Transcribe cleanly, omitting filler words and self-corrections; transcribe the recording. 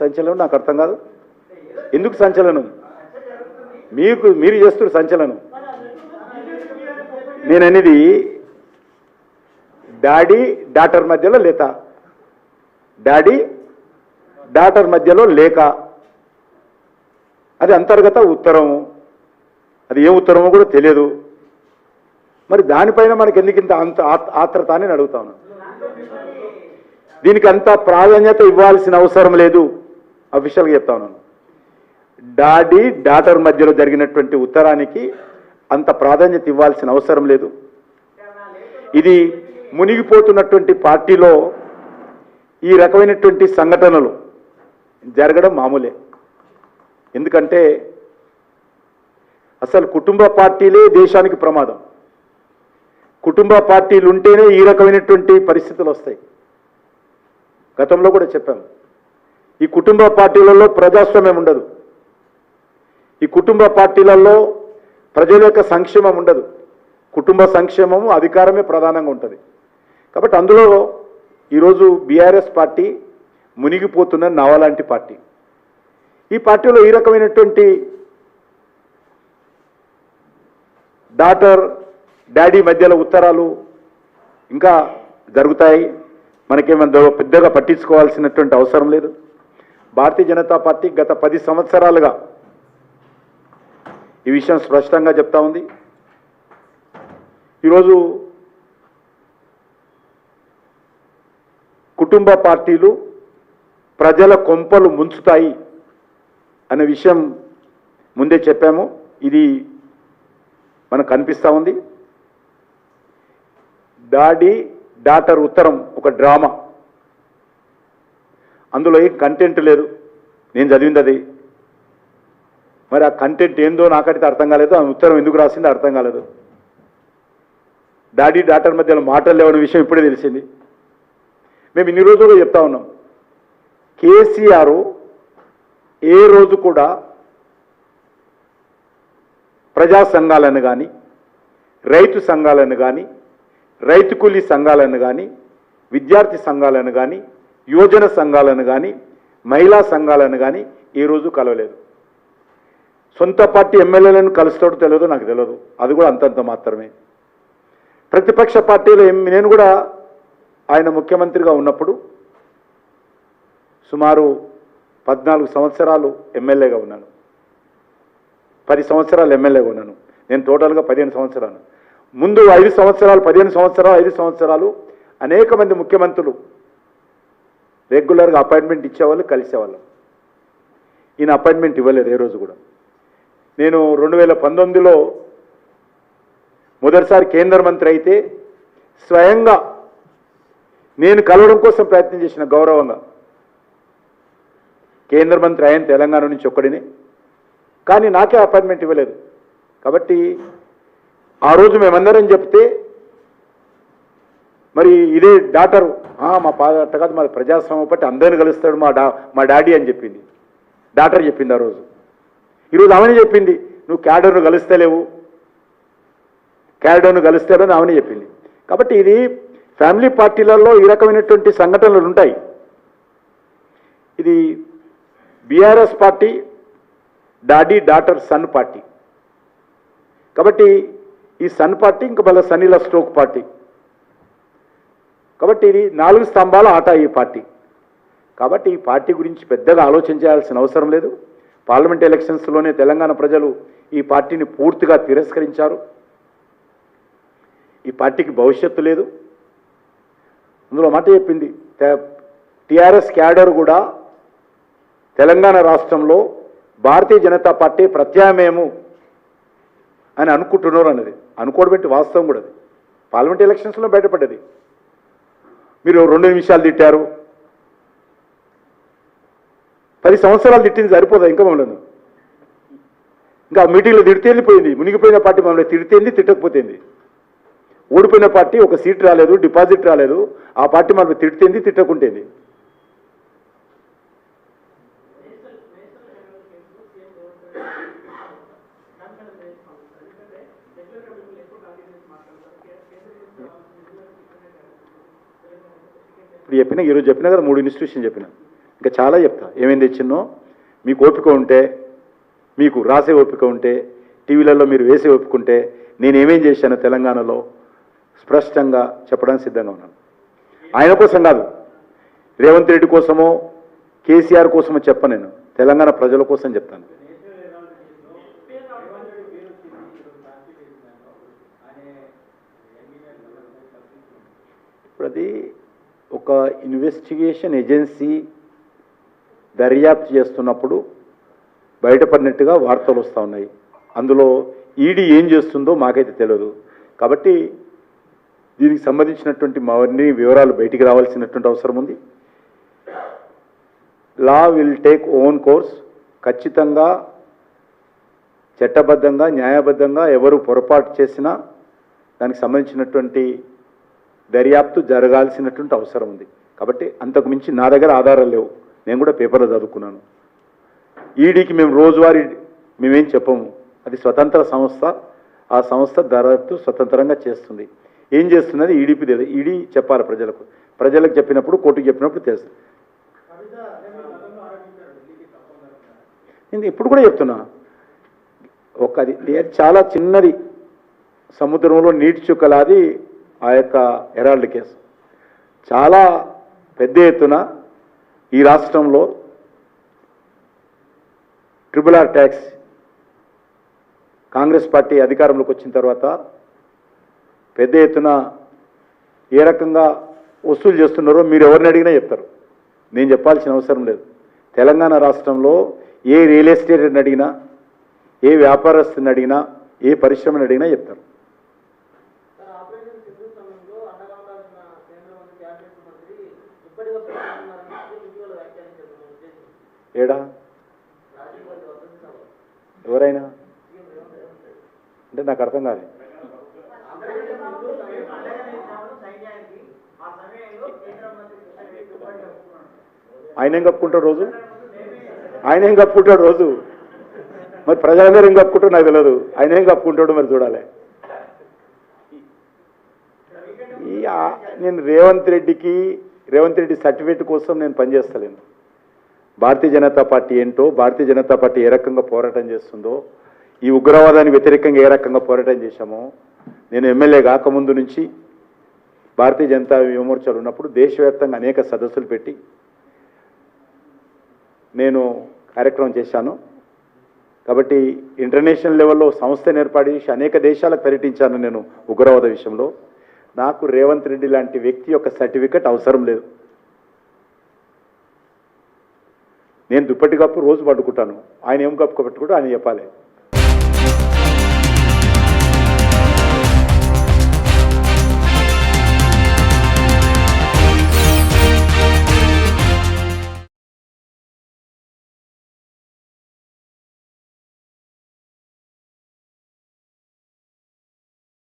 సంచలనం నాకు అర్థం కాదు. ఎందుకు సంచలనం? మీరు చేస్తున్న సంచలనం. నేను అనేది డాడీ డాటర్ మధ్యలో లేక, డాడీ డాటర్ మధ్యలో లేక, అది అంతర్గత ఉత్తరము. అది ఏ ఉత్తరమో కూడా తెలియదు. మరి దానిపైన మనకి ఎందుకు ఇంత అంత ఆత్రత అని అడుగుతా ఉన్నాను. దీనికి అంత ప్రాధాన్యత ఇవ్వాల్సిన అవసరం లేదు. అఫీషియల్గా చెప్తా ఉన్నాను. డాడీ డాటర్ మధ్యలో జరిగినటువంటి ఉత్తరానికి అంత ప్రాధాన్యత ఇవ్వాల్సిన అవసరం లేదు. ఇది మునిగిపోతున్నటువంటి పార్టీలో ఈ రకమైనటువంటి సంఘటనలు జరగడం మామూలే. ఎందుకంటే అసలు కుటుంబ పార్టీలే దేశానికి ప్రమాదం. కుటుంబ పార్టీలు ఉంటేనే ఈ రకమైనటువంటి పరిస్థితులు వస్తాయి. గతంలో కూడా చెప్పాము, ఈ కుటుంబ పార్టీలలో ప్రజాస్వామ్యం ఉండదు. ఈ కుటుంబ పార్టీలలో ప్రజల యొక్క సంక్షేమం ఉండదు. కుటుంబ సంక్షేమము, అధికారమే ప్రధానంగా ఉంటుంది. కాబట్టి అందులో ఈరోజు బీఆర్ఎస్ పార్టీ మునిగిపోతున్న నవలాంటి పార్టీ. ఈ పార్టీలో ఈ రకమైనటువంటి డాటర్ డాడీ మధ్యలో ఉత్తరాలు ఇంకా జరుగుతాయి. మనకేమందో పెద్దగా పట్టించుకోవాల్సినటువంటి అవసరం లేదు. భారతీయ జనతా పార్టీ గత 10 సంవత్సరాలుగా ఈ విషయం స్పష్టంగా చెప్తా ఉంది. ఈరోజు కుటుంబ పార్టీలు ప్రజల కొంపలు ముంచుతాయి అనే విషయం ముందే చెప్పాము. ఇది మనకు కనిపిస్తూ ఉంది. డాడీ డాటర్ ఉత్తరం ఒక డ్రామా. అందులో ఏ కంటెంట్ లేదు. నేను చదివింది అది. మరి ఆ కంటెంట్ ఏందో నాకైతే అర్థం కాలేదు. ఆ ఉత్తరం ఎందుకు రాసిందో అర్థం కాలేదు. డాడీ డాటర్ మధ్యలో మాటలు లేవనే విషయం ఇప్పుడే తెలిసింది. మేము ఇన్ని రోజులుగా చెప్తా ఉన్నాం, కేసీఆర్ ఏ రోజు కూడా ప్రజా సంఘాలను కానీ, రైతు సంఘాలను కానీ, రైతు కూలీ సంఘాలను కానీ, విద్యార్థి సంఘాలను కానీ, యువజన సంఘాలను కానీ, మహిళా సంఘాలను కానీ ఏ రోజు కలవలేదు. సొంత పార్టీ ఎమ్మెల్యేలను కలుస్తాడో తెలియదు, నాకు తెలియదు. అది కూడా అంతంత మాత్రమే. ప్రతిపక్ష పార్టీలో నేను కూడా ఆయన ముఖ్యమంత్రిగా ఉన్నప్పుడు సుమారు 14 సంవత్సరాలు ఎమ్మెల్యేగా ఉన్నాను. 10 సంవత్సరాలు ఎమ్మెల్యేగా ఉన్నాను. నేను టోటల్గా 15 సంవత్సరాలు. ముందు 5 సంవత్సరాలు, 15 సంవత్సరాలు, 5 సంవత్సరాలు అనేక మంది ముఖ్యమంత్రులు రెగ్యులర్గా అపాయింట్మెంట్ ఇచ్చేవాళ్ళు, కలిసేవాళ్ళు. ఈయన అపాయింట్మెంట్ ఇవ్వలేదు ఏ రోజు కూడా. నేను 2019లో మొదటిసారి కేంద్ర మంత్రి అయితే స్వయంగా నేను కలవడం కోసం ప్రయత్నం చేసిన, గౌరవంగా. కేంద్ర మంత్రి ఆయన తెలంగాణ నుంచి ఒక్కడినే, కానీ నాకే అపాయింట్మెంట్ ఇవ్వలేదు. కాబట్టి ఆ రోజు మేమందరం చెప్తే మరి ఇదే డాటరు మా పాట కాదు, మాది ప్రజాస్వామ్యం బట్టి అందరిని కలుస్తాడు మా డాడీ అని చెప్పింది. డాటర్ చెప్పింది ఆ రోజు. ఈరోజు ఆమెనే చెప్పింది, నువ్వు క్యాడర్ను కలుస్తలేవు, క్యాడర్ను కలుస్తాడని ఆమెనే చెప్పింది. కాబట్టి ఇది ఫ్యామిలీ పార్టీలలో ఈ రకమైనటువంటి సంఘటనలు ఉంటాయి. ఇది BRS party daddy daughter sun party. కాబట్టి ఈ సన్ పార్టీ ఇంకా మళ్ళీ సన్నీల స్ట్రోక్ పార్టీ. కాబట్టి ఇది 4 స్తంభాల ఆట ఈ పార్టీ. కాబట్టి ఈ పార్టీ గురించి పెద్దగా ఆలోచించాల్సిన అవసరం లేదు. పార్లమెంట్ ఎలక్షన్స్లోనే తెలంగాణ ప్రజలు ఈ పార్టీని పూర్తిగా తిరస్కరించారు. ఈ పార్టీకి భవిష్యత్తు లేదు. అందులో మాట చెప్పింది, టీఆర్ఎస్ క్యాడర్ కూడా తెలంగాణ రాష్ట్రంలో భారతీయ జనతా పార్టీ ప్రత్యామ్నాయము అని అనుకుంటున్నారు అన్నది. అనుకోవడం పెట్టి వాస్తవం కూడా అది పార్లమెంట్ ఎలక్షన్స్లో బయటపడ్డది. మీరు 2 నిమిషాలు తిట్టారు, 10 సంవత్సరాలు తిట్టింది సరిపోదా ఇంకా మమ్మల్ని? ఇంకా మీటింగ్లో తిడితే వెళ్ళిపోయింది. మునిగిపోయిన పార్టీ మమ్మల్ని తిడితేంది, తిట్టకపోతేంది. ఓడిపోయిన పార్టీ ఒక సీట్ రాలేదు, డిపాజిట్ రాలేదు, ఆ పార్టీ మమ్మల్ని తిడితేంది, తిట్టకుంటేంది. ఇప్పుడు చెప్పినా, ఈరోజు చెప్పినా కదా, 3 ఇన్స్టిట్యూషన్ చెప్పిన. ఇంకా చాలా చెప్తా ఏమేం తెచ్చిన్నో. మీకు ఓపిక ఉంటే, మీకు రాసే ఓపిక ఉంటే, టీవీలలో మీరు వేసే ఓపిక ఉంటే నేను ఏమేం చేశాను తెలంగాణలో స్పష్టంగా చెప్పడానికి సిద్ధంగా ఉన్నాను. ఆయన కోసం కాదు, రేవంత్ రెడ్డి కోసమో కేసీఆర్ కోసమో చెప్పను, నేను తెలంగాణ ప్రజల కోసం చెప్తాను. ఇప్పుడు అది ఒక ఇన్వెస్టిగేషన్ ఏజెన్సీ దర్యాప్తు చేస్తున్నప్పుడు బయటపడినట్టుగా వార్తలు వస్తూ ఉన్నాయి. అందులో ఈడీ ఏం చేస్తుందో మాకైతే తెలియదు. కాబట్టి దీనికి సంబంధించినటువంటి మరిన్ని వివరాలు బయటికి రావాల్సినటువంటి అవసరం ఉంది. Law will take own course. ఖచ్చితంగా చట్టబద్ధంగా న్యాయబద్ధంగా ఎవరు పొరపాటు చేసినా దానికి సంబంధించినటువంటి దర్యాప్తు జరగాల్సినటువంటి అవసరం ఉంది. కాబట్టి అంతకు మించి నా దగ్గర ఆధారాలు లేవు. నేను కూడా పేపర్లో చదువుకున్నాను. ఈడీకి మేము రోజువారీ మేమేం చెప్పము. అది స్వతంత్ర సంస్థ. ఆ సంస్థ దర్యాప్తు స్వతంత్రంగా చేస్తుంది. ఏం చేస్తున్నది ఈడీపీ తెలియదు. ఈడీ చెప్పాలి ప్రజలకు. ప్రజలకు చెప్పినప్పుడు కోర్టుకు చెప్పినప్పుడు తెలుసు. నేను ఇప్పుడు కూడా చెప్తున్నా, అది చాలా చిన్నది, సముద్రంలో నీటి చుక్కలాది ఆ యొక్క హెరాల్డ్ కేసు. చాలా పెద్ద ఎత్తున ఈ రాష్ట్రంలో RRR ట్యాక్స్ కాంగ్రెస్ పార్టీ అధికారంలోకి వచ్చిన తర్వాత పెద్ద ఎత్తున ఏ రకంగా వసూలు చేస్తున్నారో మీరు ఎవరిని అడిగినా చెప్తారు. నేను చెప్పాల్సిన అవసరం లేదు. తెలంగాణ రాష్ట్రంలో ఏ రియల్ ఎస్టేట్ని అడిగినా, ఏ వ్యాపారస్తుని అడిగినా, ఏ పరిశ్రమని అడిగినా చెప్తారు. ఏడా ఎవరైనా అంటే నాకు అర్థం కాదు. ఆయన ఏం కప్పుకుంటాడు రోజు? ఆయన ఏం కప్పుకుంటాడు రోజు? మరి ప్రజలందరూ ఏం కప్పుకుంటారో నాకు తెలియదు. ఆయన ఏం కప్పుకుంటాడో మరి చూడాలి. నేను రేవంత్ రెడ్డి సర్టిఫికేట్ కోసం నేను పనిచేస్తలేను. భారతీయ జనతా పార్టీ ఏంటో, భారతీయ జనతా పార్టీ ఏ రకంగా పోరాటం చేస్తుందో, ఈ ఉగ్రవాదానికి వ్యతిరేకంగా ఏ రకంగా పోరాటం చేశామో, నేను ఎమ్మెల్యే కాకముందు నుంచి భారతీయ జనతా యువమోర్చాలు ఉన్నప్పుడు దేశవ్యాప్తంగా అనేక సదస్సులు పెట్టి నేను కార్యక్రమం చేశాను. కాబట్టి ఇంటర్నేషనల్ లెవెల్లో సంస్థను ఏర్పాటు చేసి అనేక దేశాలకు పర్యటించాను నేను ఉగ్రవాద విషయంలో. నాకు రేవంత్ రెడ్డి లాంటి వ్యక్తి యొక్క సర్టిఫికెట్ అవసరం లేదు. నేను దుప్పటి కప్పు రోజు పట్టుకుంటాను. ఆయన ఏం కప్పు పట్టుకుంటూ ఆయన చెప్పాలి.